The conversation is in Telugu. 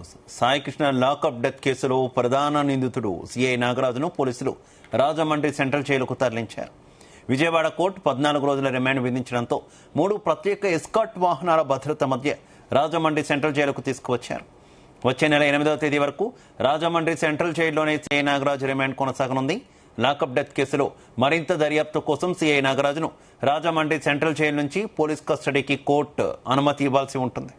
న్యూస్. సాయికృష్ణ లాకప్ డెత్ కేసులో ప్రధాన నిందితుడు సిఐ నాగరాజును పోలీసులు రాజమండ్రి సెంట్రల్ జైలుకు తరలించారు. విజయవాడ కోర్టు 14 రోజుల రిమాండ్ విధించడంతో 3 ప్రత్యేక ఎస్కాట్ వాహనాల భద్రత మధ్య రాజమండ్రి సెంట్రల్ జైలుకు తీసుకువచ్చారు. వచ్చే నెల 8వ తేదీ వరకు రాజమండ్రి సెంట్రల్ జైల్లోనే సిఐ నాగరాజు రిమాండ్ కొనసాగనుంది. లాకప్ డెత్ కేసులో మరింత దర్యాప్తు కోసం సిఐ నాగరాజును రాజమండ్రి సెంట్రల్ జైలు నుంచి పోలీస్ కస్టడీకి కోర్టు అనుమతి ఇవ్వాల్సి ఉంటుంది.